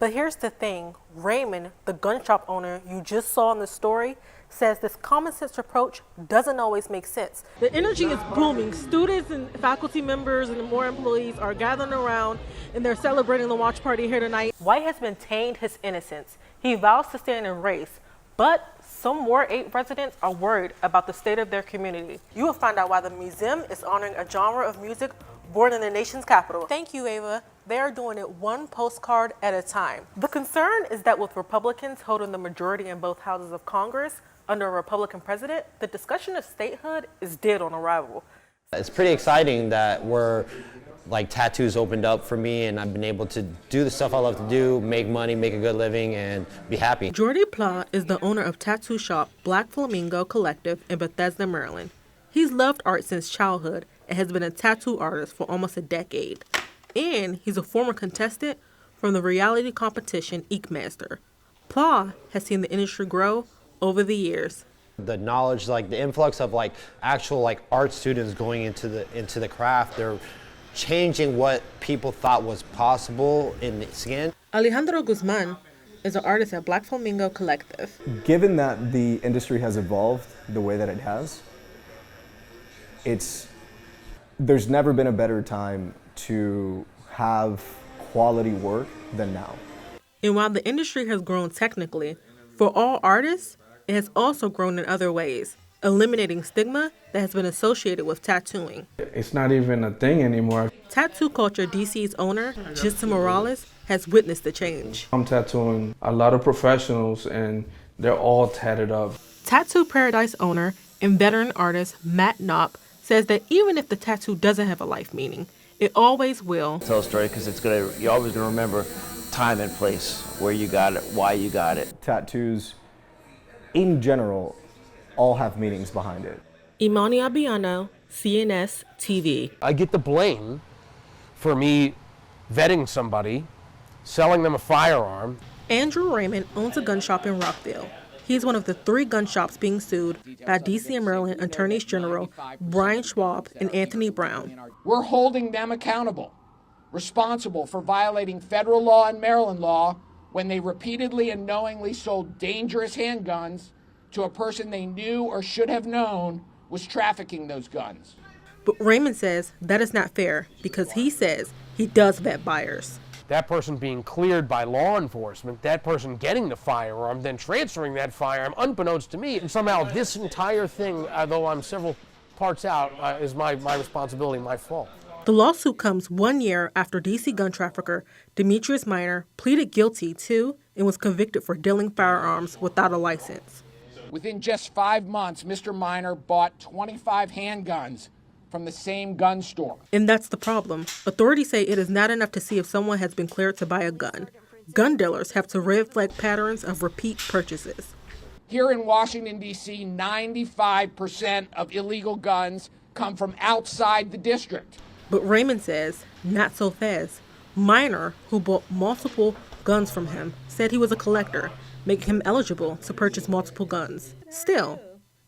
But here's the thing, Raymond, the gun shop owner you just saw in the story, says this common sense approach doesn't always make sense. The energy is booming. Students and faculty members and more employees are gathering around and they're celebrating the watch party here tonight. White has maintained his innocence. He vows to stand in race, but some Ward 8 residents are worried about the state of their community. You will find out why the museum is honoring a genre of music born in the nation's capital. Thank you, Ava. They are doing it one postcard at a time. The concern is that with Republicans holding the majority in both houses of Congress under a Republican president, the discussion of statehood is dead on arrival. It's pretty exciting that tattoos opened up for me and I've been able to do the stuff I love to do, make money, make a good living, and be happy. Jordy Pla is the owner of tattoo shop Black Flamingo Collective in Bethesda, Maryland. He's loved art since childhood and has been a tattoo artist for almost a decade. And he's a former contestant from the reality competition Ink Master. Pla has seen the industry grow over the years. The knowledge, the influx of actual art students going into the craft, they're changing what people thought was possible in the skin. Alejandro Guzman is an artist at Black Flamingo Collective. Given that the industry has evolved the way that it has, there's never been a better time to have quality work than now. And while the industry has grown technically, for all artists, it has also grown in other ways, eliminating stigma that has been associated with tattooing. It's not even a thing anymore. Tattoo Culture DC's owner, Jissa Morales, has witnessed the change. I'm tattooing a lot of professionals and they're all tatted up. Tattoo Paradise owner and veteran artist Matt Knopp says that even if the tattoo doesn't have a life meaning, it always will. Tell a story because you're always going to remember time and place, where you got it, why you got it. Tattoos, in general, all have meanings behind it. Imani Agbionu, CNS TV. I get the blame for me vetting somebody, selling them a firearm. Andrew Raymond owns a gun shop in Rockville. He's one of the 3 gun shops being sued by D.C. and Maryland Attorneys General Brian Schwab and Anthony Brown. We're holding them accountable, responsible for violating federal law and Maryland law when they repeatedly and knowingly sold dangerous handguns to a person they knew or should have known was trafficking those guns. But Raymond says that is not fair because he says he does vet buyers. That person being cleared by law enforcement, that person getting the firearm, then transferring that firearm unbeknownst to me, and somehow this entire thing, though I'm several parts out, is my responsibility, my fault. The lawsuit comes 1 year after D.C. gun trafficker Demetrius Minor pleaded guilty to and was convicted for dealing firearms without a license. Within just 5 months, Mr. Minor bought 25 handguns from the same gun store. And that's the problem. Authorities say it is not enough to see if someone has been cleared to buy a gun. Gun dealers have to red flag patterns of repeat purchases. Here in Washington, D.C., 95% of illegal guns come from outside the district. But Raymond says, not so fast. Minor, who bought multiple guns from him, said he was a collector, making him eligible to purchase multiple guns. Still,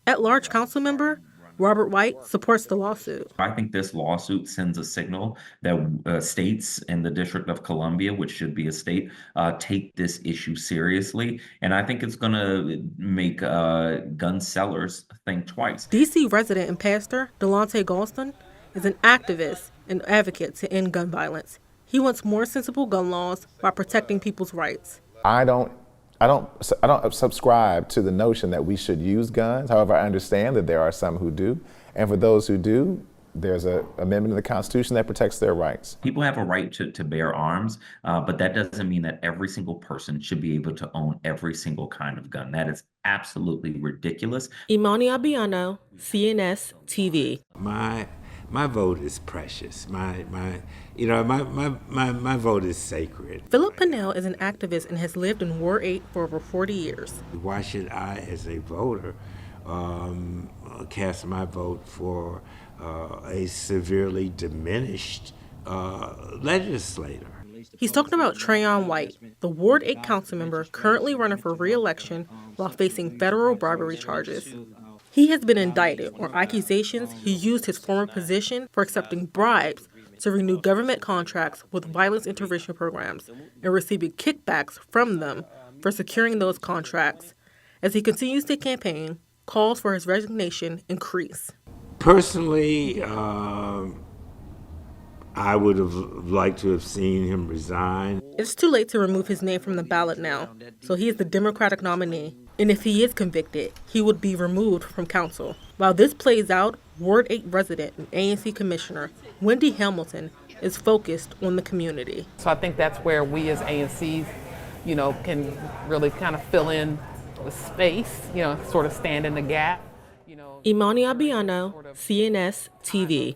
at-large council member Robert White supports the lawsuit. I think this lawsuit sends a signal that states in the District of Columbia, which should be a state, take this issue seriously. And I think it's going to make gun sellers think twice. D.C. resident and pastor Delonte Galston is an activist and advocate to end gun violence. He wants more sensible gun laws by protecting people's rights. I don't subscribe to the notion that we should use guns. However, I understand that there are some who do. And for those who do, there's an amendment in the Constitution that protects their rights. People have a right to bear arms, but that doesn't mean that every single person should be able to own every single kind of gun. That is absolutely ridiculous. Imani Agbionu, CNS TV. My vote is precious. My vote is sacred. Philip Pinnell is an activist and has lived in Ward 8 for over 40 years. Why should I, as a voter, cast my vote for a severely diminished legislator? He's talking about Trayon White, the Ward 8 council member currently running for re-election while facing federal bribery charges. He has been indicted on accusations he used his former position for accepting bribes to renew government contracts with violence intervention programs and receiving kickbacks from them for securing those contracts. As he continues to campaign, calls for his resignation increase. Personally, I would have liked to have seen him resign. It's too late to remove his name from the ballot now, so he is the Democratic nominee. And if he is convicted, he would be removed from council. While this plays out, Ward 8 resident and ANC Commissioner Wendy Hamilton is focused on the community. So I think that's where we as ANCs, can really kind of fill in the space, sort of stand in the gap. Imani Agbionu, CNS TV.